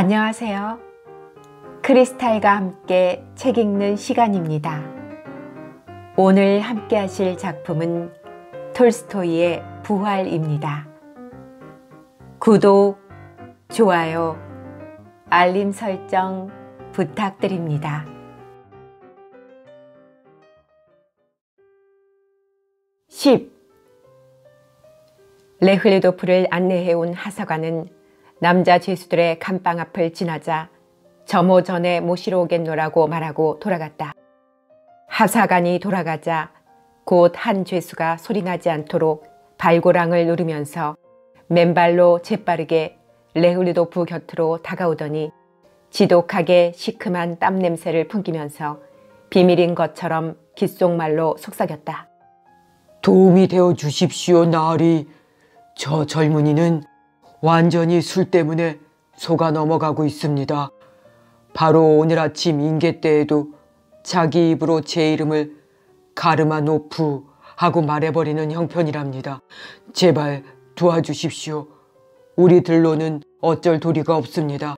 안녕하세요. 크리스탈과 함께 책 읽는 시간입니다. 오늘 함께 하실 작품은 톨스토이의 부활입니다. 구독, 좋아요, 알림 설정 부탁드립니다. 10. 레흐레도프를 안내해온 하사관은 남자 죄수들의 감방 앞을 지나자 점호 전에 모시러 오겠노라고 말하고 돌아갔다. 하사관이 돌아가자 곧 한 죄수가 소리나지 않도록 발고랑을 누르면서 맨발로 재빠르게 레흐르도프 곁으로 다가오더니 지독하게 시큼한 땀 냄새를 풍기면서 비밀인 것처럼 귓속말로 속삭였다. 도움이 되어 주십시오, 나으리. 저 젊은이는 완전히 술 때문에 속아 넘어가고 있습니다. 바로 오늘 아침 인계 때에도 자기 입으로 제 이름을 가르마노프 하고 말해버리는 형편이랍니다. 제발 도와주십시오. 우리들로는 어쩔 도리가 없습니다.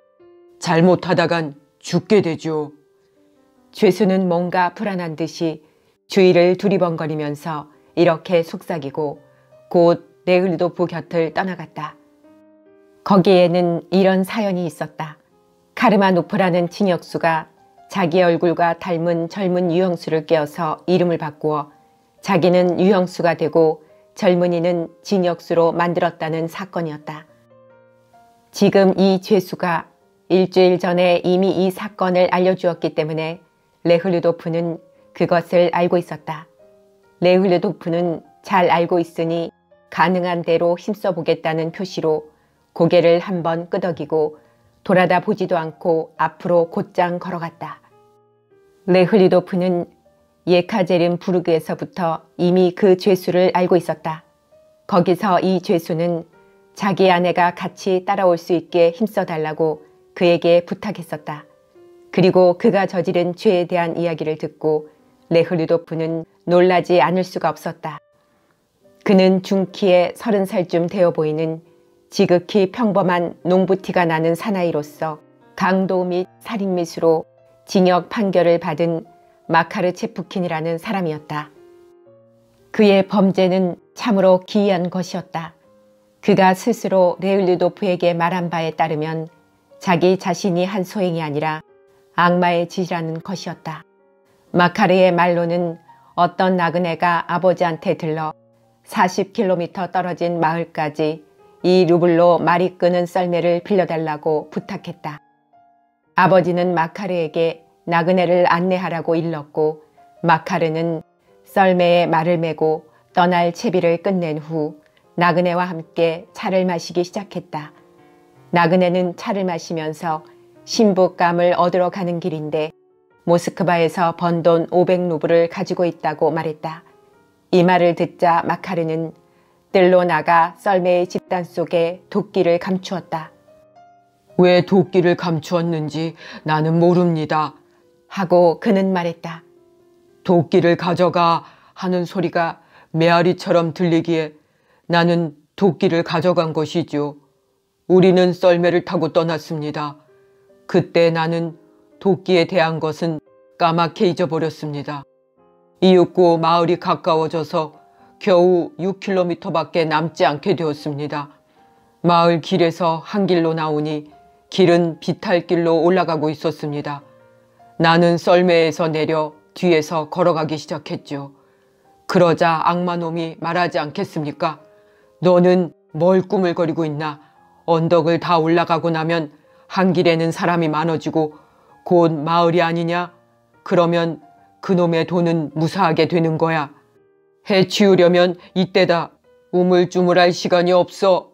잘못하다간 죽게 되죠. 죄수는 뭔가 불안한 듯이 주위를 두리번거리면서 이렇게 속삭이고 곧 레흐르도프 곁을 떠나갔다. 거기에는 이런 사연이 있었다. 카르마노프라는 진역수가 자기 얼굴과 닮은 젊은 유형수를 깨어서 이름을 바꾸어 자기는 유형수가 되고 젊은이는 진역수로 만들었다는 사건이었다. 지금 이 죄수가 일주일 전에 이미 이 사건을 알려주었기 때문에 레흐르도프는 그것을 알고 있었다. 레흐르도프는 잘 알고 있으니 가능한 대로 힘써보겠다는 표시로 고개를 한번 끄덕이고 돌아다 보지도 않고 앞으로 곧장 걸어갔다. 레흐리도프는 예카제림 부르그에서부터 이미 그 죄수를 알고 있었다. 거기서 이 죄수는 자기 아내가 같이 따라올 수 있게 힘써달라고 그에게 부탁했었다. 그리고 그가 저지른 죄에 대한 이야기를 듣고 레흐리도프는 놀라지 않을 수가 없었다. 그는 중키에 30살쯤 되어 보이는 지극히 평범한 농부티가 나는 사나이로서 강도 및 살인미수로 징역 판결을 받은 마카르 체프킨이라는 사람이었다. 그의 범죄는 참으로 기이한 것이었다. 그가 스스로 레흐르도프에게 말한 바에 따르면 자기 자신이 한 소행이 아니라 악마의 짓이라는 것이었다. 마카르의 말로는 어떤 나그네가 아버지한테 들러 40km 떨어진 마을까지 이 루블로 말이 끄는 썰매를 빌려달라고 부탁했다. 아버지는 마카르에게 나그네를 안내하라고 일렀고 마카르는 썰매에 말을 메고 떠날 채비를 끝낸 후 나그네와 함께 차를 마시기 시작했다. 나그네는 차를 마시면서 신부감을 얻으러 가는 길인데 모스크바에서 번 돈 500루블을 가지고 있다고 말했다. 이 말을 듣자 마카르는 뜰로 나가 썰매의 집단 속에 도끼를 감추었다. 왜 도끼를 감추었는지 나는 모릅니다. 하고 그는 말했다. 도끼를 가져가 하는 소리가 메아리처럼 들리기에 나는 도끼를 가져간 것이죠. 우리는 썰매를 타고 떠났습니다. 그때 나는 도끼에 대한 것은 까맣게 잊어버렸습니다. 이윽고 마을이 가까워져서 겨우 6km밖에 남지 않게 되었습니다. 마을 길에서 한 길로 나오니 길은 비탈길로 올라가고 있었습니다. 나는 썰매에서 내려 뒤에서 걸어가기 시작했죠. 그러자 악마놈이 말하지 않겠습니까? 너는 뭘 꾸물거리고 있나? 언덕을 다 올라가고 나면 한 길에는 사람이 많아지고 곧 마을이 아니냐? 그러면 그놈의 돈은 무사하게 되는 거야. 해치우려면 이때다. 우물쭈물할 시간이 없어.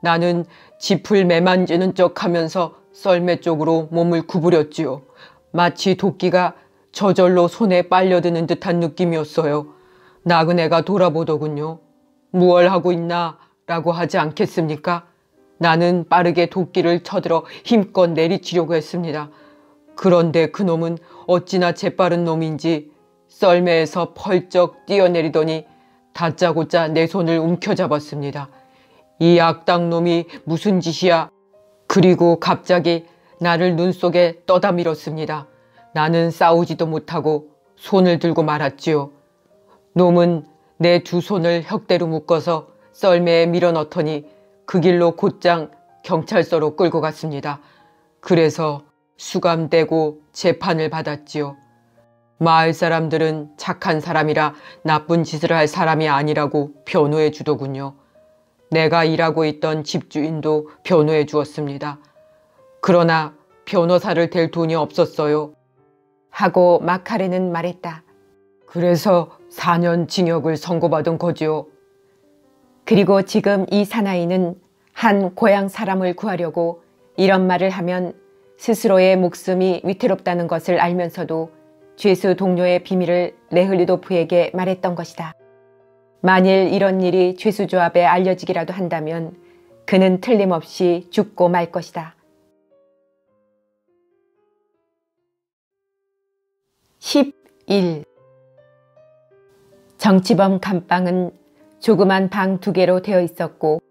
나는 짚을 매만지는 척하면서 썰매 쪽으로 몸을 구부렸지요. 마치 도끼가 저절로 손에 빨려드는 듯한 느낌이었어요. 나그네가 돌아보더군요. 무얼 하고 있나? 라고 하지 않겠습니까? 나는 빠르게 도끼를 쳐들어 힘껏 내리치려고 했습니다. 그런데 그놈은 어찌나 재빠른 놈인지 썰매에서 펄쩍 뛰어내리더니 다짜고짜 내 손을 움켜잡았습니다. 이 악당놈이 무슨 짓이야? 그리고 갑자기 나를 눈 속에 떠다 밀었습니다. 나는 싸우지도 못하고 손을 들고 말았지요. 놈은 내 두 손을 혁대로 묶어서 썰매에 밀어넣더니 그 길로 곧장 경찰서로 끌고 갔습니다. 그래서 수감되고 재판을 받았지요. 마을 사람들은 착한 사람이라 나쁜 짓을 할 사람이 아니라고 변호해 주더군요. 내가 일하고 있던 집주인도 변호해 주었습니다. 그러나 변호사를 댈 돈이 없었어요. 하고 마카레는 말했다. 그래서 4년 징역을 선고받은 거지요. 그리고 지금 이 사나이는 한 고향 사람을 구하려고 이런 말을 하면 스스로의 목숨이 위태롭다는 것을 알면서도 죄수 동료의 비밀을 레흘리도프에게 말했던 것이다. 만일 이런 일이 죄수조합에 알려지기라도 한다면 그는 틀림없이 죽고 말 것이다. 11. 정치범 감방은 조그만 방 2개로 되어 있었고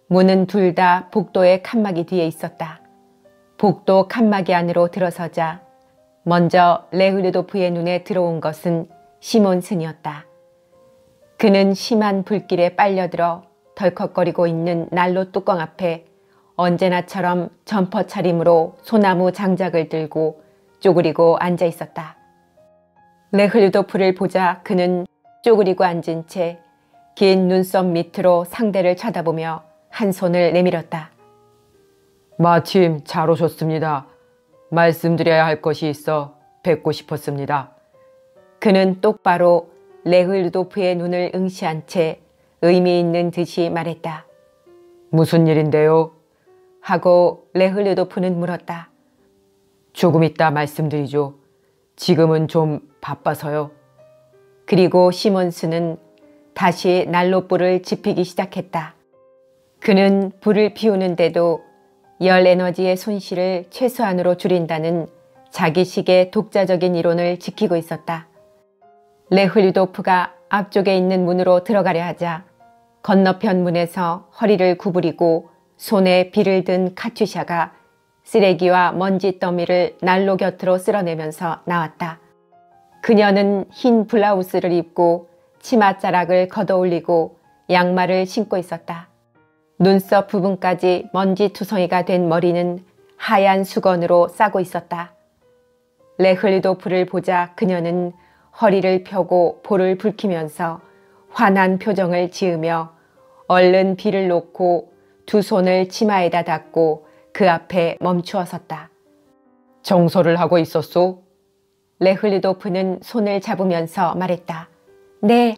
문은 둘 다 복도의 칸막이 뒤에 있었다. 복도 칸막이 안으로 들어서자 먼저 레흘리도프의 눈에 들어온 것은 시몬슨이었다. 그는 심한 불길에 빨려들어 덜컥거리고 있는 난로 뚜껑 앞에 언제나처럼 점퍼 차림으로 소나무 장작을 들고 쪼그리고 앉아 있었다. 레흘리도프를 보자 그는 쪼그리고 앉은 채 긴 눈썹 밑으로 상대를 쳐다보며 한 손을 내밀었다. 마침 잘 오셨습니다. 말씀드려야 할 것이 있어 뵙고 싶었습니다. 그는 똑바로 레흘리도프의 눈을 응시한 채 의미 있는 듯이 말했다. 무슨 일인데요? 하고 레흘리도프는 물었다. 조금 이따 말씀드리죠. 지금은 좀 바빠서요. 그리고 시몬스는 다시 난로불을 지피기 시작했다. 그는 불을 피우는데도 열 에너지의 손실을 최소한으로 줄인다는 자기식의 독자적인 이론을 지키고 있었다. 레흘리도프가 앞쪽에 있는 문으로 들어가려 하자 건너편 문에서 허리를 구부리고 손에 비를 든 카츄샤가 쓰레기와 먼지 더미를 난로 곁으로 쓸어내면서 나왔다. 그녀는 흰 블라우스를 입고 치맛자락을 걷어올리고 양말을 신고 있었다. 눈썹 부분까지 먼지 투성이가 된 머리는 하얀 수건으로 싸고 있었다. 레흘리도프를 보자 그녀는 허리를 펴고 볼을 붉히면서 환한 표정을 지으며 얼른 비를 놓고 두 손을 치마에다 닫고 그 앞에 멈추어 섰다. 정서를 하고 있었소? 레흘리도프는 손을 잡으면서 말했다. 네,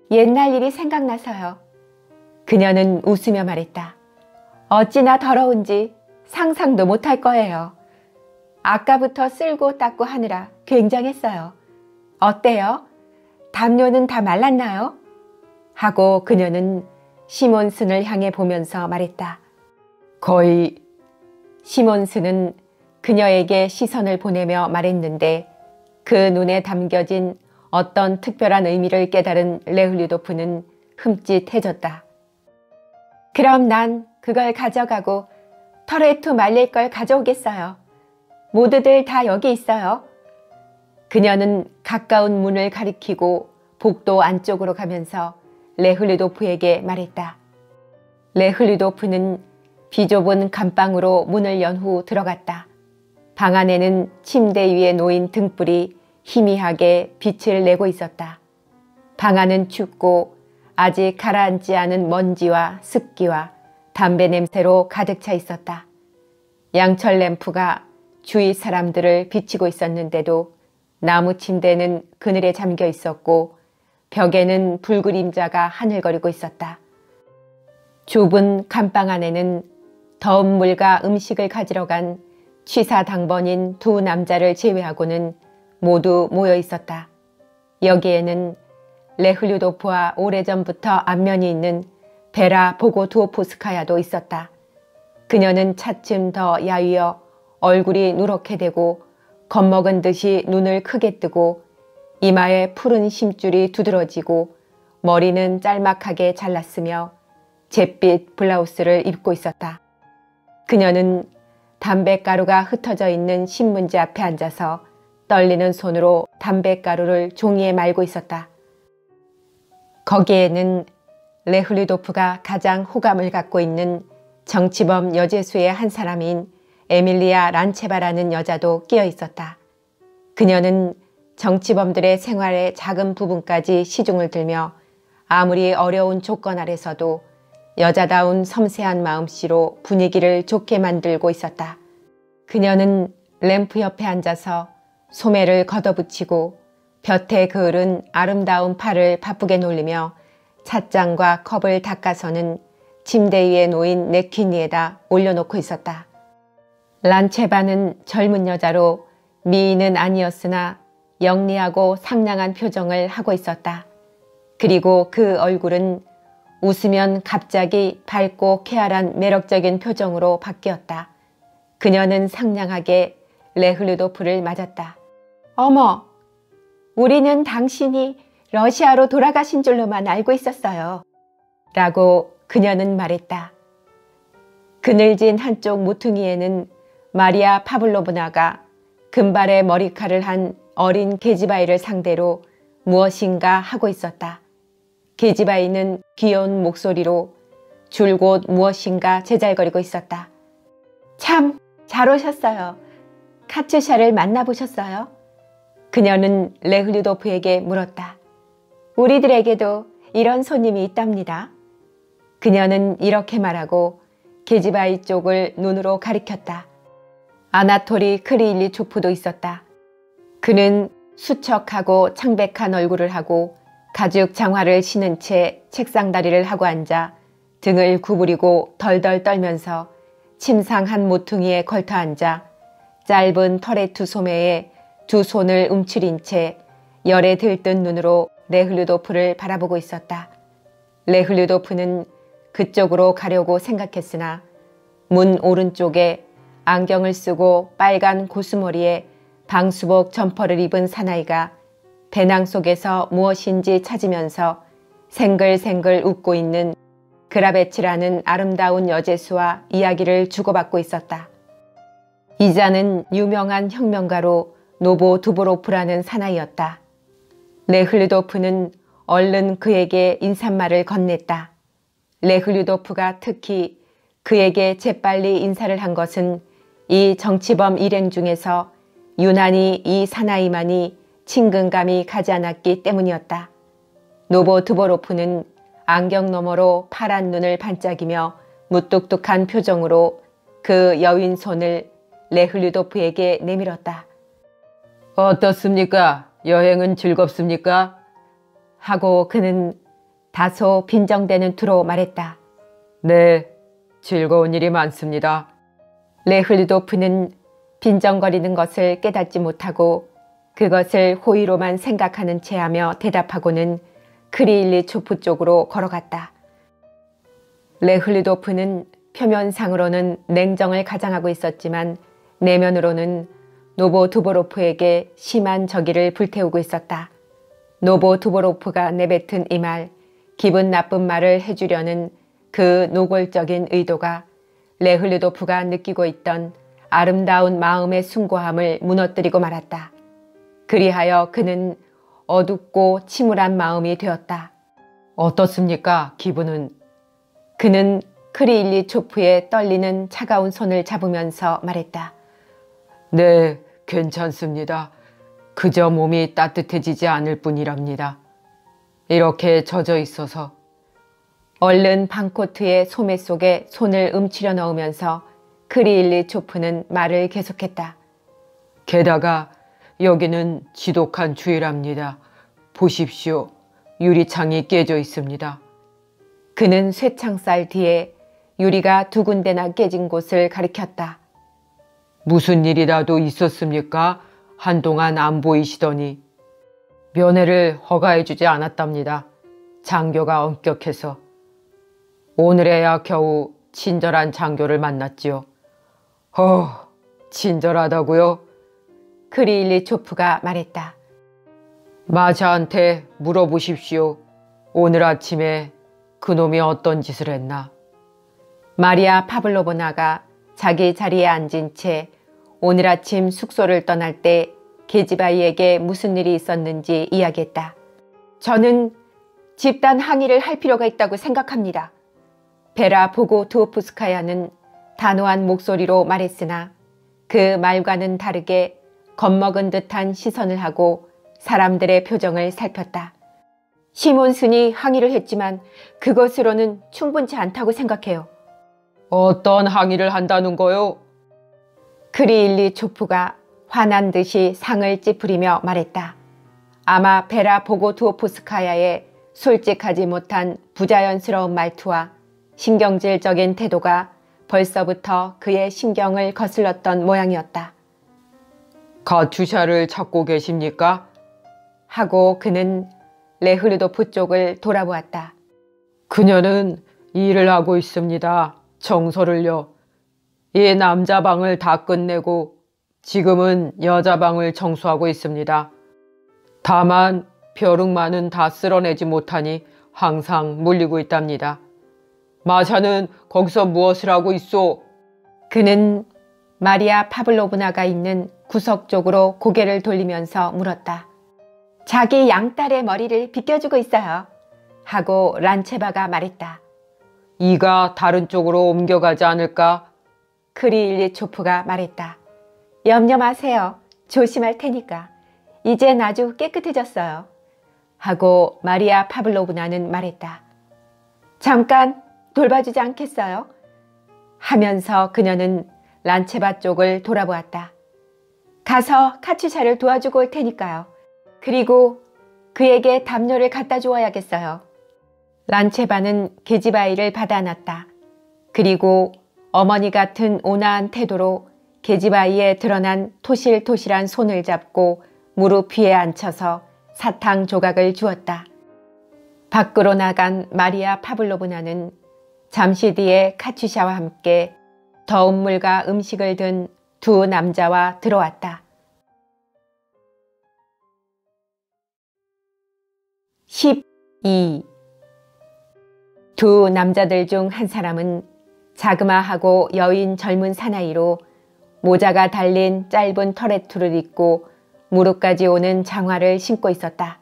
옛날 일이 생각나서요. 그녀는 웃으며 말했다. 어찌나 더러운지 상상도 못할 거예요. 아까부터 쓸고 닦고 하느라 굉장했어요. 어때요? 담요는 다 말랐나요? 하고 그녀는 시몬슨을 향해 보면서 말했다. 거의. 시몬슨은 그녀에게 시선을 보내며 말했는데 그 눈에 담겨진 어떤 특별한 의미를 깨달은 레흘리도프는 흠칫해졌다. 그럼 난 그걸 가져가고 터레투 말릴 걸 가져오겠어요. 모두들 다 여기 있어요. 그녀는 가까운 문을 가리키고 복도 안쪽으로 가면서 레흘리도프에게 말했다. 레흘리도프는 비좁은 감방으로 문을 연 후 들어갔다. 방 안에는 침대 위에 놓인 등불이 희미하게 빛을 내고 있었다. 방 안은 춥고 아직 가라앉지 않은 먼지와 습기와 담배 냄새로 가득 차 있었다. 양철 램프가 주위 사람들을 비치고 있었는데도 나무 침대는 그늘에 잠겨 있었고 벽에는 불그림자가 하늘거리고 있었다. 좁은 감방 안에는 더운 물과 음식을 가지러 간 취사당번인 두 남자를 제외하고는 모두 모여 있었다. 여기에는 레흘리도프와 오래전부터 안면이 있는 베라 보고두오프스카야도 있었다. 그녀는 차츰 더 야위어 얼굴이 누렇게 되고 겁먹은 듯이 눈을 크게 뜨고 이마에 푸른 심줄이 두드러지고 머리는 짤막하게 잘랐으며 잿빛 블라우스를 입고 있었다. 그녀는 담뱃가루가 흩어져 있는 신문지 앞에 앉아서 떨리는 손으로 담뱃가루를 종이에 말고 있었다. 거기에는 레흐리도프가 가장 호감을 갖고 있는 정치범 여제수의 한 사람인 에밀리아 란체바라는 여자도 끼어 있었다. 그녀는 정치범들의 생활의 작은 부분까지 시중을 들며 아무리 어려운 조건 아래서도 여자다운 섬세한 마음씨로 분위기를 좋게 만들고 있었다. 그녀는 램프 옆에 앉아서 소매를 걷어붙이고 볕에 그을은 아름다운 팔을 바쁘게 놀리며 찻잔과 컵을 닦아서는 침대 위에 놓인 냅킨 위에다 올려놓고 있었다. 란체바는 젊은 여자로 미인은 아니었으나 영리하고 상냥한 표정을 하고 있었다. 그리고 그 얼굴은 웃으면 갑자기 밝고 쾌활한 매력적인 표정으로 바뀌었다. 그녀는 상냥하게 레흐르도프를 맞았다. 어머, 우리는 당신이 러시아로 돌아가신 줄로만 알고 있었어요. 라고 그녀는 말했다. 그늘진 한쪽 모퉁이에는 마리아 파블로브나가 금발의 머리칼을 한 어린 계지바이를 상대로 무엇인가 하고 있었다. 계지바이는 귀여운 목소리로 줄곧 무엇인가 제잘거리고 있었다. 참 잘 오셨어요. 카츄샤를 만나보셨어요? 그녀는 레흐리도프에게 물었다. 우리들에게도 이런 손님이 있답니다. 그녀는 이렇게 말하고 계지바이 쪽을 눈으로 가리켰다. 아나토리 크리일리초프도 있었다. 그는 수척하고 창백한 얼굴을 하고 가죽 장화를 신은 채 책상 다리를 하고 앉아 등을 구부리고 덜덜 떨면서 침상한 모퉁이에 걸터 앉아 짧은 터레투 소매에 두 손을 움츠린 채 열에 들뜬 눈으로 레흐르도프를 바라보고 있었다. 레흐르도프는 그쪽으로 가려고 생각했으나 문 오른쪽에 안경을 쓰고 빨간 고수머리에 방수복 점퍼를 입은 사나이가 배낭 속에서 무엇인지 찾으면서 생글생글 웃고 있는 그라베치라는 아름다운 여제수와 이야기를 주고받고 있었다. 이자는 유명한 혁명가로 노보 두보로프라는 사나이였다. 레흐르도프는 얼른 그에게 인사말을 건넸다. 레흐르도프가 특히 그에게 재빨리 인사를 한 것은 이 정치범 일행 중에서 유난히 이 사나이만이 친근감이 가지 않았기 때문이었다. 노보 두보로프는 안경 너머로 파란 눈을 반짝이며 무뚝뚝한 표정으로 그 여윈 손을 레흐르도프에게 내밀었다. 어떻습니까? 여행은 즐겁습니까? 하고 그는 다소 빈정대는 투로 말했다. 네, 즐거운 일이 많습니다. 레흐르도프는 빈정거리는 것을 깨닫지 못하고 그것을 호의로만 생각하는 체하며 대답하고는 크리일리초프 쪽으로 걸어갔다. 레흐르도프는 표면상으로는 냉정을 가장하고 있었지만 내면으로는 노보 두보로프에게 심한 적의를 불태우고 있었다. 노보 두보로프가 내뱉은 이 말, 기분 나쁜 말을 해주려는 그 노골적인 의도가 레흐르도프가 느끼고 있던 아름다운 마음의 숭고함을 무너뜨리고 말았다. 그리하여 그는 어둡고 침울한 마음이 되었다. 어떻습니까? 기분은? 그는 크리일리초프의 떨리는 차가운 손을 잡으면서 말했다. 네, 괜찮습니다. 그저 몸이 따뜻해지지 않을 뿐이랍니다. 이렇게 젖어 있어서. 얼른 방코트의 소매 속에 손을 움츠려 넣으면서 크리일리초프는 말을 계속했다. 게다가 여기는 지독한 추위랍니다. 보십시오. 유리창이 깨져 있습니다. 그는 쇠창살 뒤에 유리가 두 군데나 깨진 곳을 가리켰다. 무슨 일이라도 있었습니까? 한동안 안 보이시더니. 면회를 허가해주지 않았답니다. 장교가 엄격해서. 오늘에야 겨우 친절한 장교를 만났지요. 친절하다고요? 크리일리초프가 말했다. 마샤한테 물어보십시오. 오늘 아침에 그놈이 어떤 짓을 했나? 마리아 파블로보나가 자기 자리에 앉은 채 오늘 아침 숙소를 떠날 때 계집아이에게 무슨 일이 있었는지 이야기했다. 저는 집단 항의를 할 필요가 있다고 생각합니다. 베라 보고투오프스카야는 단호한 목소리로 말했으나 그 말과는 다르게 겁먹은 듯한 시선을 하고 사람들의 표정을 살폈다. 시몬슨이 항의를 했지만 그것으로는 충분치 않다고 생각해요. 어떤 항의를 한다는 거요? 크리일리 초프가 화난 듯이 상을 찌푸리며 말했다. 아마 베라 보고투오프스카야의 솔직하지 못한 부자연스러운 말투와 신경질적인 태도가 벌써부터 그의 신경을 거슬렀던 모양이었다. 가투샤를 찾고 계십니까? 하고 그는 레흐르도프 쪽을 돌아보았다. 그녀는 일을 하고 있습니다. 청소를요. 이 남자 방을 다 끝내고 지금은 여자 방을 청소하고 있습니다. 다만 벼룩만은 다 쓸어내지 못하니 항상 물리고 있답니다. 마샤는 거기서 무엇을 하고 있소? 그는 마리아 파블로브나가 있는 구석 쪽으로 고개를 돌리면서 물었다. 자기 양딸의 머리를 빗겨주고 있어요. 하고 란체바가 말했다. 이가 다른 쪽으로 옮겨가지 않을까? 크리일리초프가 말했다. 염려 마세요. 조심할 테니까. 이젠 아주 깨끗해졌어요. 하고 마리아 파블로브나는 말했다. 잠깐 돌봐주지 않겠어요? 하면서 그녀는 란체바 쪽을 돌아보았다. 가서 카츄샤를 도와주고 올 테니까요. 그리고 그에게 담요를 갖다 주어야겠어요. 란체바는 계집아이를 받아놨다. 그리고 어머니 같은 온화한 태도로 계집아이의 드러난 토실토실한 손을 잡고 무릎 위에 앉혀서 사탕 조각을 주었다. 밖으로 나간 마리아 파블로브나는 잠시 뒤에 카츄샤와 함께 더운 물과 음식을 든 두 남자와 들어왔다. 12. 두 남자들 중 한 사람은 자그마하고 여인 젊은 사나이로 모자가 달린 짧은 터레투를 입고 무릎까지 오는 장화를 신고 있었다.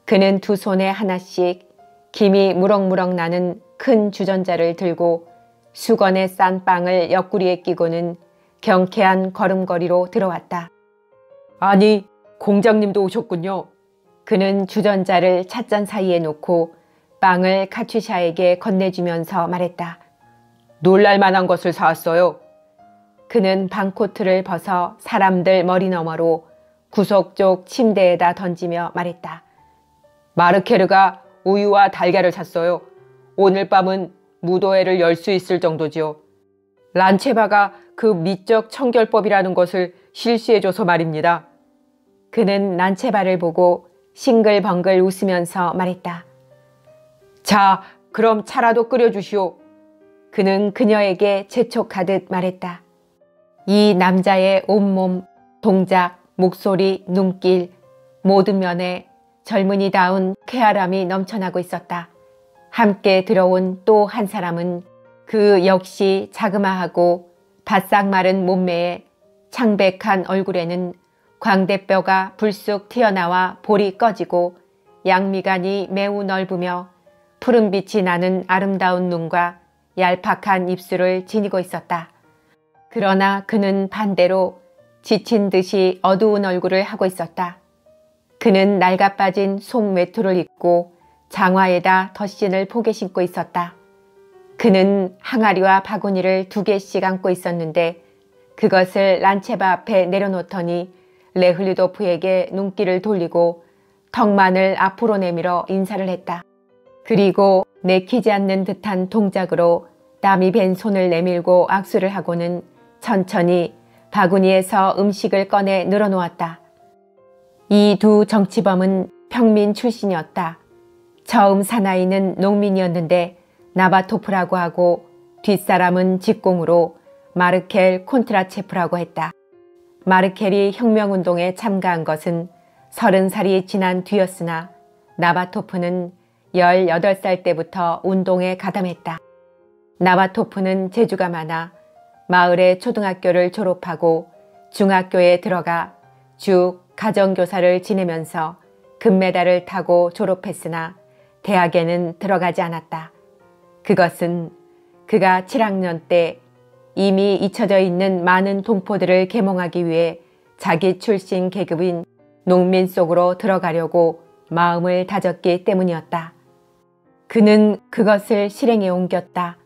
그는 두 손에 하나씩 김이 무럭무럭 나는 큰 주전자를 들고 수건에 싼 빵을 옆구리에 끼고는 경쾌한 걸음걸이로 들어왔다. 아니, 공장님도 오셨군요. 그는 주전자를 찻잔 사이에 놓고 빵을 카츄샤에게 건네주면서 말했다. 놀랄만한 것을 사왔어요. 그는 방코트를 벗어 사람들 머리 너머로 구석 쪽 침대에다 던지며 말했다. 마르케르가 우유와 달걀을 샀어요. 오늘 밤은 무도회를 열 수 있을 정도지요. 란체바가 그 미적 청결법이라는 것을 실시해줘서 말입니다. 그는 란체바를 보고 싱글벙글 웃으면서 말했다. 자, 그럼 차라도 끓여주시오. 그는 그녀에게 재촉하듯 말했다. 이 남자의 온몸, 동작, 목소리, 눈길, 모든 면에 젊은이다운 쾌활함이 넘쳐나고 있었다. 함께 들어온 또 한 사람은 그 역시 자그마하고 바싹 마른 몸매에 창백한 얼굴에는 광대뼈가 불쑥 튀어나와 볼이 꺼지고 양미간이 매우 넓으며 푸른빛이 나는 아름다운 눈과 얄팍한 입술을 지니고 있었다. 그러나 그는 반대로 지친 듯이 어두운 얼굴을 하고 있었다. 그는 낡아빠진 속 외투를 입고 장화에다 덧신을 포개 신고 있었다. 그는 항아리와 바구니를 2개씩 안고 있었는데 그것을 란체바 앞에 내려놓더니 레흐리도프에게 눈길을 돌리고 턱만을 앞으로 내밀어 인사를 했다. 그리고 내키지 않는 듯한 동작으로 땀이 밴 손을 내밀고 악수를 하고는 천천히 바구니에서 음식을 꺼내 늘어놓았다. 이 두 정치범은 평민 출신이었다. 처음 사나이는 농민이었는데 나바토프라고 하고 뒷사람은 직공으로 마르켈 콘트라체프라고 했다. 마르켈이 혁명운동에 참가한 것은 30살이 지난 뒤였으나 나바토프는 18살 때부터 운동에 가담했다. 나바토프는 재주가 많아 마을의 초등학교를 졸업하고 중학교에 들어가 쭉 가정교사를 지내면서 금메달을 타고 졸업했으나 대학에는 들어가지 않았다. 그것은 그가 7학년 때 이미 잊혀져 있는 많은 동포들을 계몽하기 위해 자기 출신 계급인 농민 속으로 들어가려고 마음을 다졌기 때문이었다. 그는 그것을 실행에 옮겼다.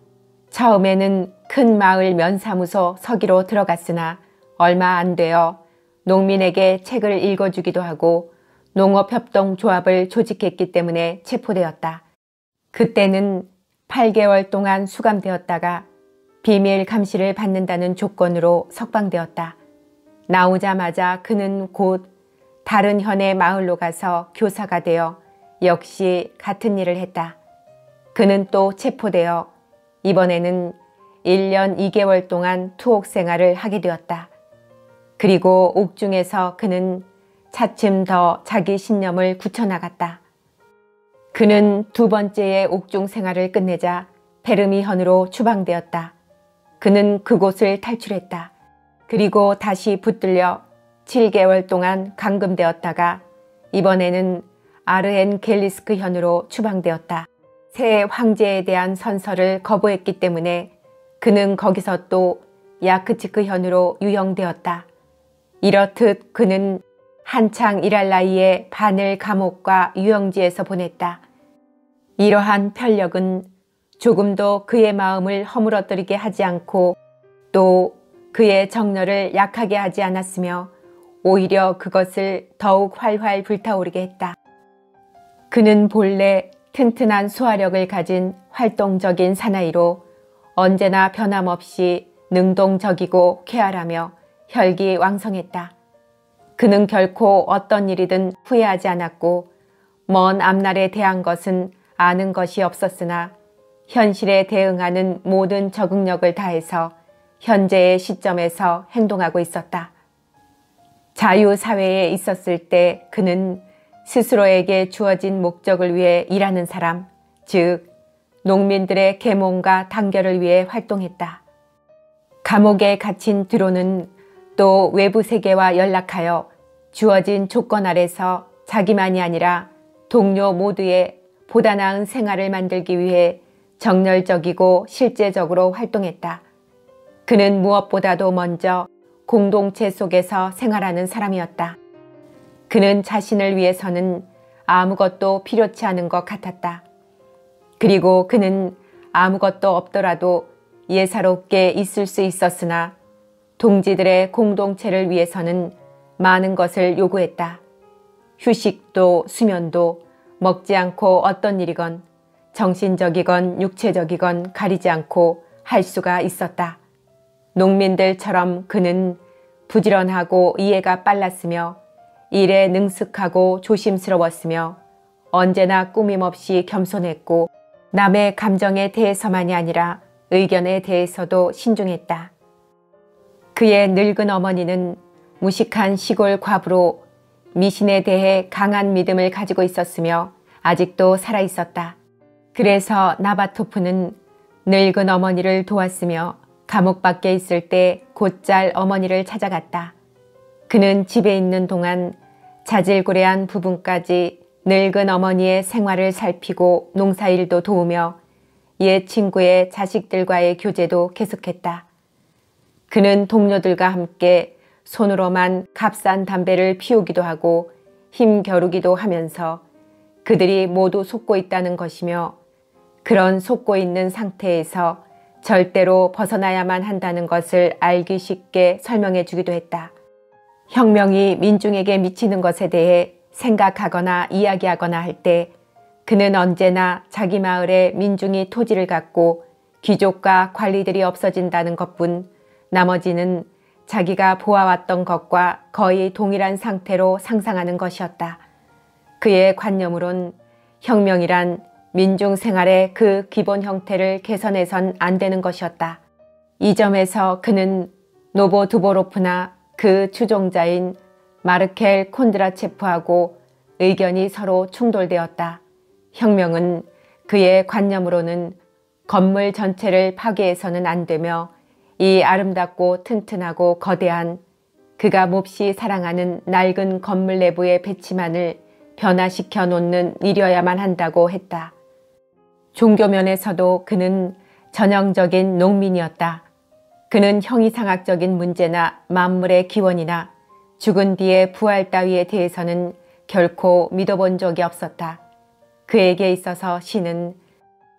처음에는 큰 마을 면사무소 서기로 들어갔으나 얼마 안 되어 농민에게 책을 읽어주기도 하고 농업협동조합을 조직했기 때문에 체포되었다. 그때는 8개월 동안 수감되었다가 비밀 감시를 받는다는 조건으로 석방되었다. 나오자마자 그는 곧 다른 현의 마을로 가서 교사가 되어 역시 같은 일을 했다. 그는 또 체포되어 이번에는 1년 2개월 동안 투옥 생활을 하게 되었다. 그리고 옥중에서 그는 차츰 더 자기 신념을 굳혀나갔다. 그는 두 번째의 옥중 생활을 끝내자 페르미현으로 추방되었다. 그는 그곳을 탈출했다. 그리고 다시 붙들려 7개월 동안 감금되었다가 이번에는 아르헨겔리스크 현으로 추방되었다. 새 황제에 대한 선서를 거부했기 때문에 그는 거기서 또 야크치크 현으로 유형되었다. 이렇듯 그는 한창 일할 나이에 반을 감옥과 유형지에서 보냈다. 이러한 편력은 조금도 그의 마음을 허물어뜨리게 하지 않고 또 그의 정열을 약하게 하지 않았으며 오히려 그것을 더욱 활활 불타오르게 했다. 그는 본래 튼튼한 소화력을 가진 활동적인 사나이로 언제나 변함없이 능동적이고 쾌활하며 혈기왕성했다. 그는 결코 어떤 일이든 후회하지 않았고 먼 앞날에 대한 것은 아는 것이 없었으나 현실에 대응하는 모든 적응력을 다해서 현재의 시점에서 행동하고 있었다. 자유사회에 있었을 때 그는 스스로에게 주어진 목적을 위해 일하는 사람, 즉 농민들의 계몽과 단결을 위해 활동했다. 감옥에 갇힌 뒤로는 또 외부 세계와 연락하여 주어진 조건 아래서 자기만이 아니라 동료 모두의 보다 나은 생활을 만들기 위해 정열적이고 실제적으로 활동했다. 그는 무엇보다도 먼저 공동체 속에서 생활하는 사람이었다. 그는 자신을 위해서는 아무것도 필요치 않은 것 같았다. 그리고 그는 아무것도 없더라도 예사롭게 있을 수 있었으나 동지들의 공동체를 위해서는 많은 것을 요구했다. 휴식도 수면도 먹지 않고 어떤 일이건 정신적이건 육체적이건 가리지 않고 할 수가 있었다. 농민들처럼 그는 부지런하고 이해가 빨랐으며 일에 능숙하고 조심스러웠으며 언제나 꾸밈없이 겸손했고 남의 감정에 대해서만이 아니라 의견에 대해서도 신중했다. 그의 늙은 어머니는 무식한 시골 과부로 미신에 대해 강한 믿음을 가지고 있었으며 아직도 살아있었다. 그래서 나바토프는 늙은 어머니를 도왔으며 감옥 밖에 있을 때 곧잘 어머니를 찾아갔다. 그는 집에 있는 동안 자질구레한 부분까지 늙은 어머니의 생활을 살피고 농사일도 도우며 옛 친구의 자식들과의 교제도 계속했다. 그는 동료들과 함께 손으로만 값싼 담배를 피우기도 하고 힘겨루기도 하면서 그들이 모두 속고 있다는 것이며 그런 속고 있는 상태에서 절대로 벗어나야만 한다는 것을 알기 쉽게 설명해 주기도 했다. 혁명이 민중에게 미치는 것에 대해 생각하거나 이야기하거나 할 때 그는 언제나 자기 마을에 민중이 토지를 갖고 귀족과 관리들이 없어진다는 것뿐 나머지는 자기가 보아왔던 것과 거의 동일한 상태로 상상하는 것이었다. 그의 관념으론 혁명이란 민중 생활의 그 기본 형태를 개선해선 안 되는 것이었다. 이 점에서 그는 노보두보로프나 그 추종자인 마르켈 콘드라체프하고 의견이 서로 충돌되었다. 혁명은 그의 관념으로는 건물 전체를 파괴해서는 안 되며 이 아름답고 튼튼하고 거대한 그가 몹시 사랑하는 낡은 건물 내부의 배치만을 변화시켜 놓는 일이어야만 한다고 했다. 종교면에서도 그는 전형적인 농민이었다. 그는 형이상학적인 문제나 만물의 기원이나 죽은 뒤의 부활 따위에 대해서는 결코 믿어본 적이 없었다. 그에게 있어서 신은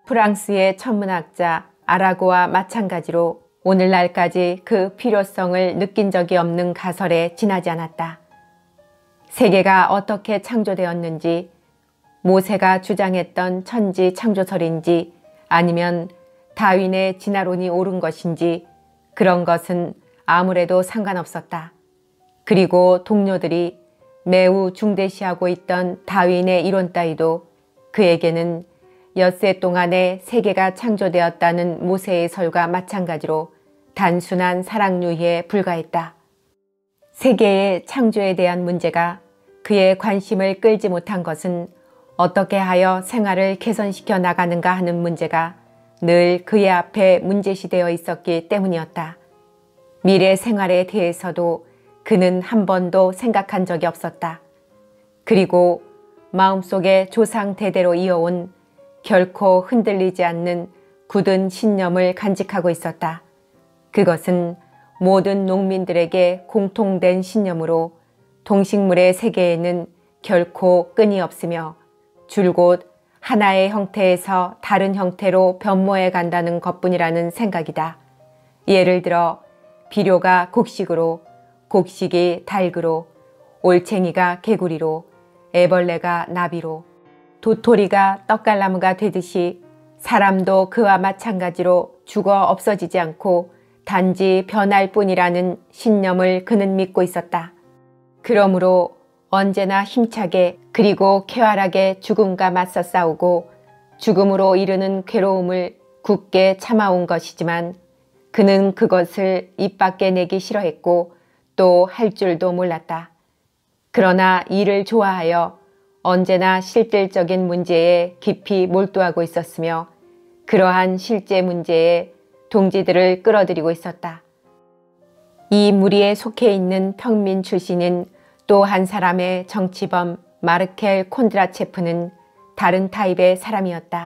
프랑스의 천문학자 아라고와 마찬가지로 오늘날까지 그 필요성을 느낀 적이 없는 가설에 지나지 않았다. 세계가 어떻게 창조되었는지, 모세가 주장했던 천지 창조설인지 아니면 다윈의 진화론이 옳은 것인지 그런 것은 아무래도 상관없었다. 그리고 동료들이 매우 중대시하고 있던 다윈의 이론 따위도 그에게는 엿새 동안에 세계가 창조되었다는 모세의 설과 마찬가지로 단순한 사랑유희에 불과했다. 세계의 창조에 대한 문제가 그의 관심을 끌지 못한 것은 어떻게 하여 생활을 개선시켜 나가는가 하는 문제가 늘 그의 앞에 문제시되어 있었기 때문이었다. 미래 생활에 대해서도 그는 한 번도 생각한 적이 없었다. 그리고 마음속에 조상 대대로 이어온 결코 흔들리지 않는 굳은 신념을 간직하고 있었다. 그것은 모든 농민들에게 공통된 신념으로 동식물의 세계에는 결코 끈이 없으며 줄곧 하나의 형태에서 다른 형태로 변모해 간다는 것뿐이라는 생각이다. 예를 들어 비료가 곡식으로, 곡식이 닭으로, 올챙이가 개구리로, 애벌레가 나비로, 도토리가 떡갈나무가 되듯이 사람도 그와 마찬가지로 죽어 없어지지 않고 단지 변할 뿐이라는 신념을 그는 믿고 있었다. 그러므로 언제나 힘차게 그리고 쾌활하게 죽음과 맞서 싸우고 죽음으로 이르는 괴로움을 굳게 참아온 것이지만 그는 그것을 입 밖에 내기 싫어했고 또 할 줄도 몰랐다. 그러나 일을 좋아하여 언제나 실질적인 문제에 깊이 몰두하고 있었으며 그러한 실제 문제에 동지들을 끌어들이고 있었다. 이 무리에 속해 있는 평민 출신인 또 한 사람의 정치범 마르켈 콘드라체프는 다른 타입의 사람이었다.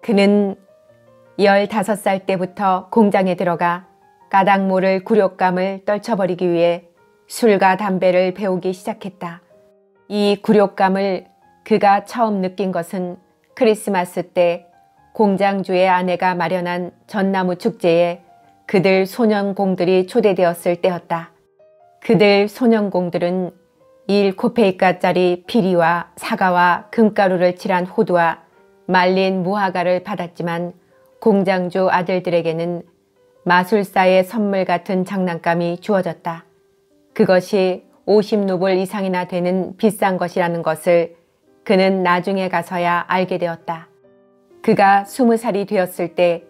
그는 15살 때부터 공장에 들어가 까닭 모를 굴욕감을 떨쳐버리기 위해 술과 담배를 배우기 시작했다. 이 굴욕감을 그가 처음 느낀 것은 크리스마스 때 공장주의 아내가 마련한 전나무 축제에 그들 소년공들이 초대되었을 때였다. 그들 소년공들은 1코페이카짜리 피리와 사과와 금가루를 칠한 호두와 말린 무화과를 받았지만 공장주 아들들에게는 마술사의 선물 같은 장난감이 주어졌다. 그것이 50루블 이상이나 되는 비싼 것이라는 것을 그는 나중에 가서야 알게 되었다. 그가 20살이 되었을 때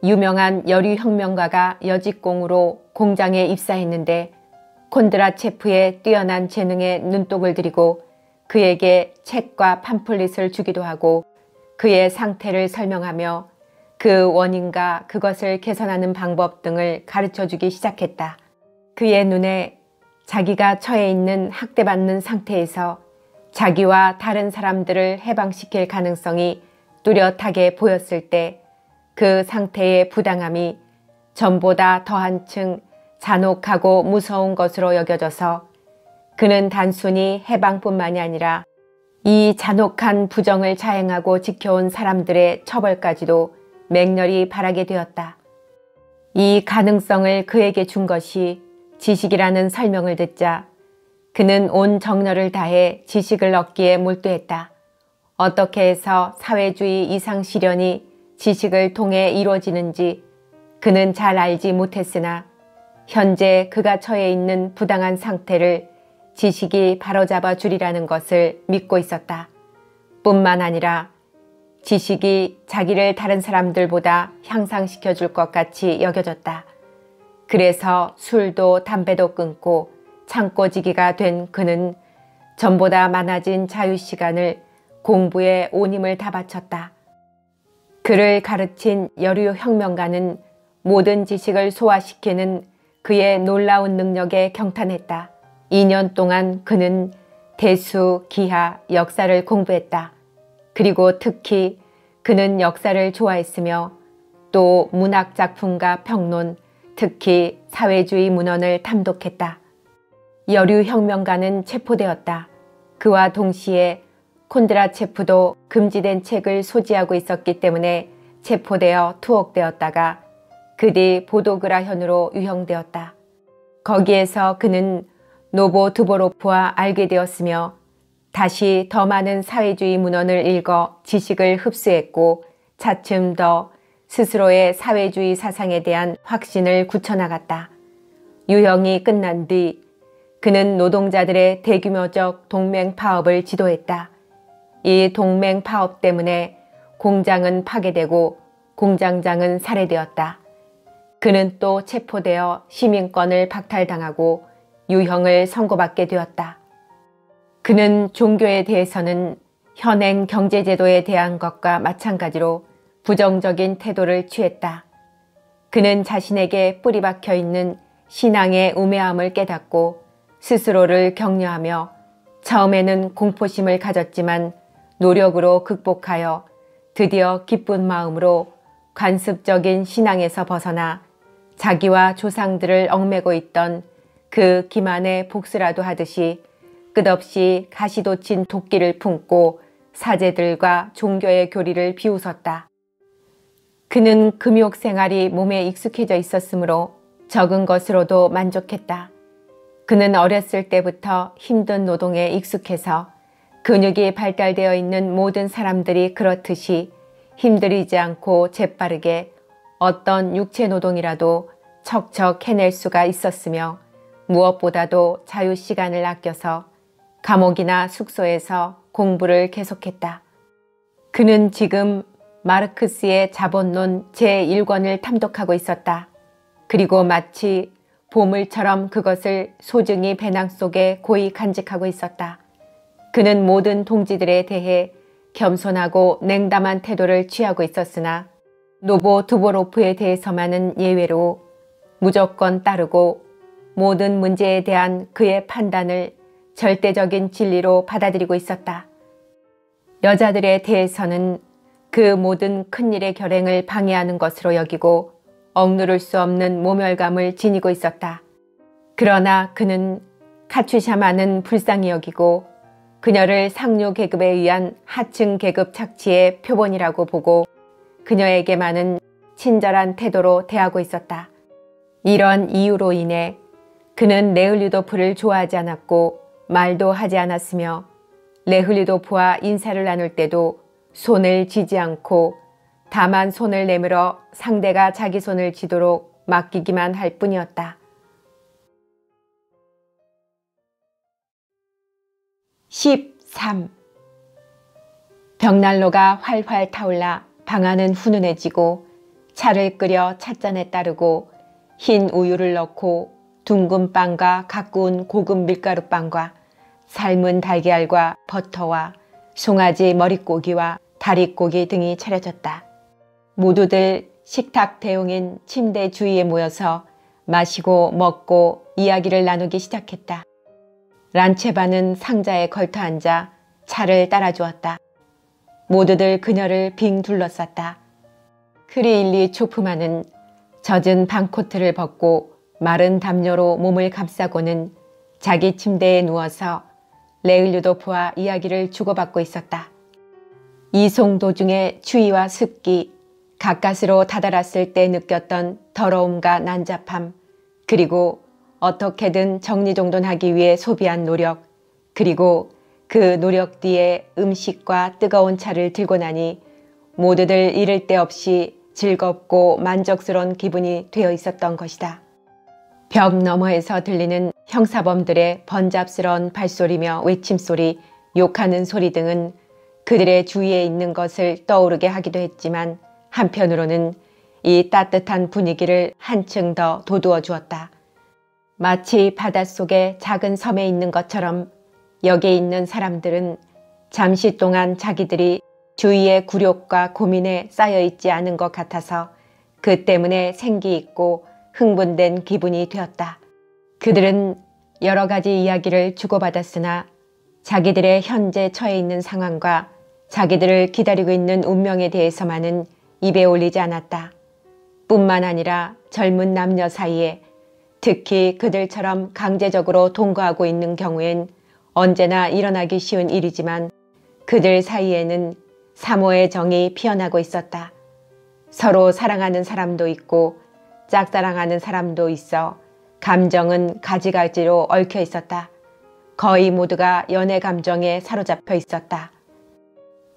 유명한 여류혁명가가 여직공으로 공장에 입사했는데 콘드라체프의 뛰어난 재능에 눈독을 들이고 그에게 책과 팜플릿을 주기도 하고 그의 상태를 설명하며 그 원인과 그것을 개선하는 방법 등을 가르쳐주기 시작했다. 그의 눈에 자기가 처해 있는 학대받는 상태에서 자기와 다른 사람들을 해방시킬 가능성이 뚜렷하게 보였을 때 그 상태의 부당함이 전보다 더 한층 잔혹하고 무서운 것으로 여겨져서 그는 단순히 해방뿐만이 아니라 이 잔혹한 부정을 자행하고 지켜온 사람들의 처벌까지도 맹렬히 바라게 되었다. 이 가능성을 그에게 준 것이 지식이라는 설명을 듣자 그는 온 정열을 다해 지식을 얻기에 몰두했다. 어떻게 해서 사회주의 이상 실현이 지식을 통해 이루어지는지 그는 잘 알지 못했으나 현재 그가 처해 있는 부당한 상태를 지식이 바로잡아 주리라는 것을 믿고 있었다. 뿐만 아니라 지식이 자기를 다른 사람들보다 향상시켜 줄 것 같이 여겨졌다. 그래서 술도 담배도 끊고 창고지기가 된 그는 전보다 많아진 자유시간을 공부에 온 힘을 다 바쳤다. 그를 가르친 여류혁명가는 모든 지식을 소화시키는 그의 놀라운 능력에 경탄했다. 2년 동안 그는 대수, 기하, 역사를 공부했다. 그리고 특히 그는 역사를 좋아했으며 또 문학 작품과 평론, 특히 사회주의 문헌을 탐독했다. 여류혁명가는 체포되었다. 그와 동시에 콘드라체프도 금지된 책을 소지하고 있었기 때문에 체포되어 투옥되었다가 그 뒤 보도그라현으로 유형되었다. 거기에서 그는 노보드보로프와 알게 되었으며 다시 더 많은 사회주의 문헌을 읽어 지식을 흡수했고 차츰 더 스스로의 사회주의 사상에 대한 확신을 굳혀나갔다. 유형이 끝난 뒤 그는 노동자들의 대규모적 동맹 파업을 지도했다. 이 동맹 파업 때문에 공장은 파괴되고 공장장은 살해되었다. 그는 또 체포되어 시민권을 박탈당하고 유형을 선고받게 되었다. 그는 종교에 대해서는 현행 경제제도에 대한 것과 마찬가지로 부정적인 태도를 취했다. 그는 자신에게 뿌리박혀 있는 신앙의 우매함을 깨닫고 스스로를 격려하며 처음에는 공포심을 가졌지만 노력으로 극복하여 드디어 기쁜 마음으로 관습적인 신앙에서 벗어나 자기와 조상들을 얽매고 있던 그 기만의 복수라도 하듯이 끝없이 가시돋친 도끼를 품고 사제들과 종교의 교리를 비웃었다. 그는 금욕 생활이 몸에 익숙해져 있었으므로 적은 것으로도 만족했다. 그는 어렸을 때부터 힘든 노동에 익숙해서 근육이 발달되어 있는 모든 사람들이 그렇듯이 힘들이지 않고 재빠르게 어떤 육체 노동이라도 척척 해낼 수가 있었으며 무엇보다도 자유시간을 아껴서 감옥이나 숙소에서 공부를 계속했다. 그는 지금 마르크스의 자본론 제1권을 탐독하고 있었다. 그리고 마치 보물처럼 그것을 소중히 배낭 속에 고이 간직하고 있었다. 그는 모든 동지들에 대해 겸손하고 냉담한 태도를 취하고 있었으나 노보드보로프에 대해서만은 예외로 무조건 따르고 모든 문제에 대한 그의 판단을 절대적인 진리로 받아들이고 있었다. 여자들에 대해서는 그 모든 큰일의 결행을 방해하는 것으로 여기고 억누를 수 없는 모멸감을 지니고 있었다. 그러나 그는 카추샤만은 불쌍히 여기고 그녀를 상류 계급에 의한 하층 계급 착취의 표본이라고 보고 그녀에게만은 친절한 태도로 대하고 있었다. 이런 이유로 인해 그는 레흐류도프를 좋아하지 않았고 말도 하지 않았으며 레흐류도프와 인사를 나눌 때도 손을 쥐지 않고 다만 손을 내밀어 상대가 자기 손을 쥐도록 맡기기만 할 뿐이었다. 13. 벽난로가 활활 타올라 방안은 훈훈해지고 차를 끓여 찻잔에 따르고 흰 우유를 넣고 둥근 빵과 가꾸운 고급 밀가루빵과 삶은 달걀과 버터와 송아지 머릿고기와 다릿고기 등이 차려졌다. 모두들 식탁 대용인 침대 주위에 모여서 마시고 먹고 이야기를 나누기 시작했다. 란체바는 상자에 걸터 앉아 차를 따라주었다. 모두들 그녀를 빙 둘러쌌다. 크리일리 초프만은 젖은 방코트를 벗고 마른 담요로 몸을 감싸고는 자기 침대에 누워서 레흐류도프와 이야기를 주고받고 있었다. 이송 도중에 추위와 습기, 가까스로 다다랐을 때 느꼈던 더러움과 난잡함, 그리고 어떻게든 정리정돈하기 위해 소비한 노력, 그리고 그 노력 뒤에 음식과 뜨거운 차를 들고 나니 모두들 이를 데 없이 즐겁고 만족스러운 기분이 되어 있었던 것이다. 벽 너머에서 들리는 형사범들의 번잡스러운 발소리며 외침소리, 욕하는 소리 등은 그들의 주위에 있는 것을 떠오르게 하기도 했지만 한편으로는 이 따뜻한 분위기를 한층 더 돋우어 주었다. 마치 바닷속의 작은 섬에 있는 것처럼 여기에 있는 사람들은 잠시 동안 자기들이 주위의 굴욕과 고민에 쌓여 있지 않은 것 같아서 그 때문에 생기 있고 흥분된 기분이 되었다. 그들은 여러 가지 이야기를 주고받았으나 자기들의 현재 처해 있는 상황과 자기들을 기다리고 있는 운명에 대해서만은 입에 올리지 않았다. 뿐만 아니라 젊은 남녀 사이에 특히 그들처럼 강제적으로 동거하고 있는 경우엔 언제나 일어나기 쉬운 일이지만 그들 사이에는 사모의 정이 피어나고 있었다. 서로 사랑하는 사람도 있고 짝사랑하는 사람도 있어 감정은 가지가지로 얽혀 있었다. 거의 모두가 연애 감정에 사로잡혀 있었다.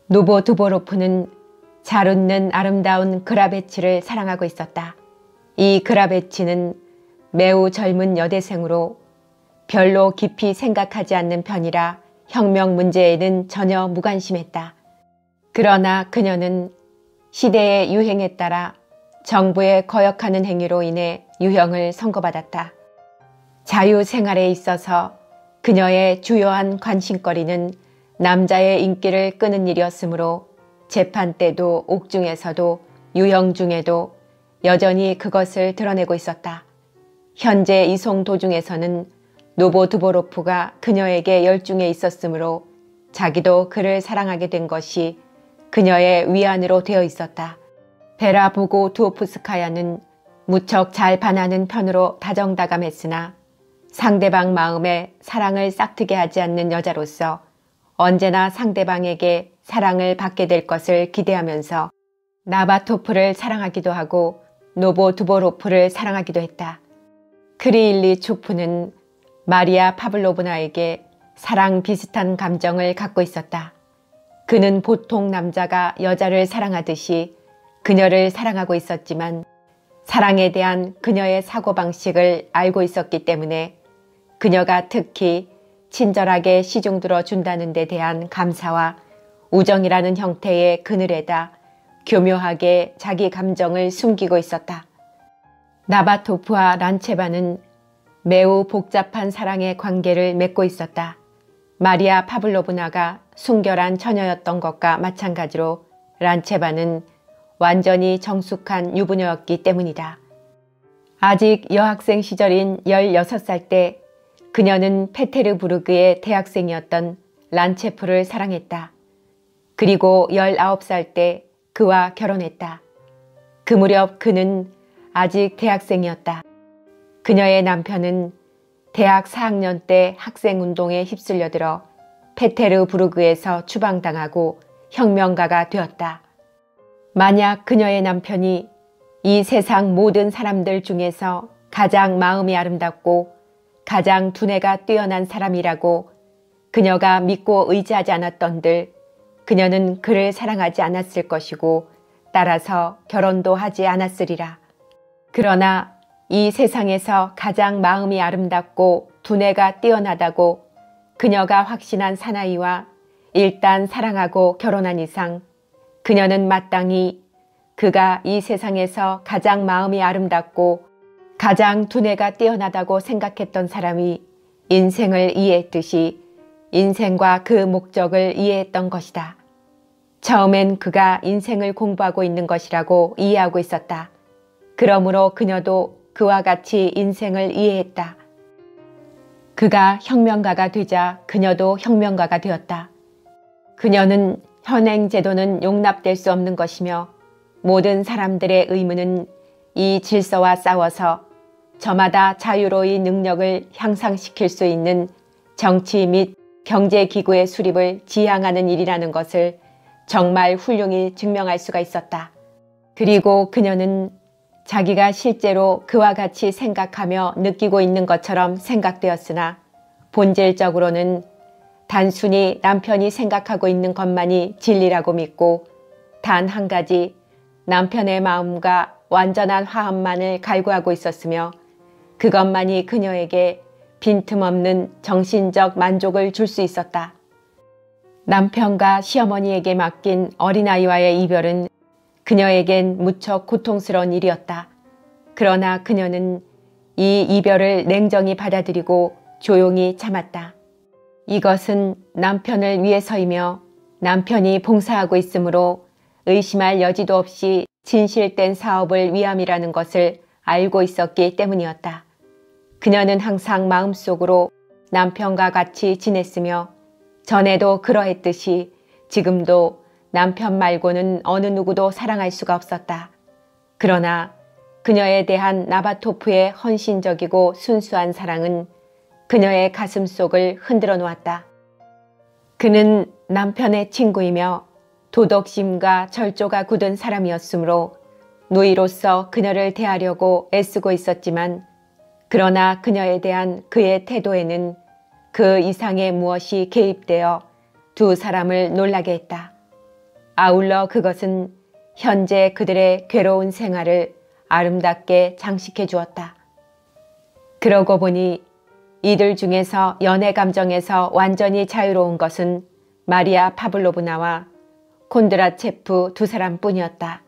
노보 두보로프는 잘 웃는 아름다운 그라베치를 사랑하고 있었다. 이 그라베치는 매우 젊은 여대생으로 별로 깊이 생각하지 않는 편이라 혁명 문제에는 전혀 무관심했다. 그러나 그녀는 시대의 유행에 따라 정부의 거역하는 행위로 인해 유형을 선고받았다. 자유생활에 있어서 그녀의 주요한 관심거리는 남자의 인기를 끄는 일이었으므로 재판 때도 옥중에서도 유형 중에도 여전히 그것을 드러내고 있었다. 현재 이송 도중에서는 노보 두보로프가 그녀에게 열중해 있었으므로 자기도 그를 사랑하게 된 것이 그녀의 위안으로 되어 있었다. 베라 보고두오프스카야는 무척 잘 반하는 편으로 다정다감했으나 상대방 마음에 사랑을 싹트게 하지 않는 여자로서 언제나 상대방에게 사랑을 받게 될 것을 기대하면서 나바토프를 사랑하기도 하고 노보 두보로프를 사랑하기도 했다. 크리일리초프는 마리아 파블로브나에게 사랑 비슷한 감정을 갖고 있었다. 그는 보통 남자가 여자를 사랑하듯이 그녀를 사랑하고 있었지만 사랑에 대한 그녀의 사고방식을 알고 있었기 때문에 그녀가 특히 친절하게 시중들어 준다는 데 대한 감사와 우정이라는 형태의 그늘에다 교묘하게 자기 감정을 숨기고 있었다. 나바토프와 란체바는 매우 복잡한 사랑의 관계를 맺고 있었다. 마리아 파블로브나가 순결한 처녀였던 것과 마찬가지로 란체바는 완전히 정숙한 유부녀였기 때문이다. 아직 여학생 시절인 16살 때 그녀는 페테르부르크의 대학생이었던 란체프를 사랑했다. 그리고 19살 때 그와 결혼했다. 그 무렵 그는 아직 대학생이었다. 그녀의 남편은 대학 4학년 때 학생운동에 휩쓸려들어 페테르부르크에서 추방당하고 혁명가가 되었다. 만약 그녀의 남편이 이 세상 모든 사람들 중에서 가장 마음이 아름답고 가장 두뇌가 뛰어난 사람이라고 그녀가 믿고 의지하지 않았던들 그녀는 그를 사랑하지 않았을 것이고 따라서 결혼도 하지 않았으리라. 그러나 이 세상에서 가장 마음이 아름답고 두뇌가 뛰어나다고 그녀가 확신한 사나이와 일단 사랑하고 결혼한 이상 그녀는 마땅히 그가 이 세상에서 가장 마음이 아름답고 가장 두뇌가 뛰어나다고 생각했던 사람이 인생을 이해했듯이 인생과 그 목적을 이해했던 것이다. 처음엔 그가 인생을 공부하고 있는 것이라고 이해하고 있었다. 그러므로 그녀도 그와 같이 인생을 이해했다. 그가 혁명가가 되자 그녀도 혁명가가 되었다. 그녀는 현행 제도는 용납될 수 없는 것이며 모든 사람들의 의무는 이 질서와 싸워서 저마다 자유로이 능력을 향상시킬 수 있는 정치 및 경제기구의 수립을 지향하는 일이라는 것을 정말 훌륭히 증명할 수가 있었다. 그리고 그녀는 자기가 실제로 그와 같이 생각하며 느끼고 있는 것처럼 생각되었으나 본질적으로는 단순히 남편이 생각하고 있는 것만이 진리라고 믿고 단 한 가지 남편의 마음과 완전한 화합만을 갈구하고 있었으며 그것만이 그녀에게 빈틈없는 정신적 만족을 줄 수 있었다. 남편과 시어머니에게 맡긴 어린아이와의 이별은 그녀에겐 무척 고통스러운 일이었다. 그러나 그녀는 이 이별을 냉정히 받아들이고 조용히 참았다. 이것은 남편을 위해서이며 남편이 봉사하고 있으므로 의심할 여지도 없이 진실된 사업을 위함이라는 것을 알고 있었기 때문이었다. 그녀는 항상 마음속으로 남편과 같이 지냈으며 전에도 그러했듯이 지금도 남편 말고는 어느 누구도 사랑할 수가 없었다. 그러나 그녀에 대한 나바토프의 헌신적이고 순수한 사랑은 그녀의 가슴속을 흔들어 놓았다. 그는 남편의 친구이며 도덕심과 절조가 굳은 사람이었으므로 누이로서 그녀를 대하려고 애쓰고 있었지만 그러나 그녀에 대한 그의 태도에는 그 이상의 무엇이 개입되어 두 사람을 놀라게 했다. 아울러 그것은 현재 그들의 괴로운 생활을 아름답게 장식해 주었다. 그러고 보니 이들 중에서 연애 감정에서 완전히 자유로운 것은 마리아 파블로브나와 콘드라체프 두 사람뿐이었다.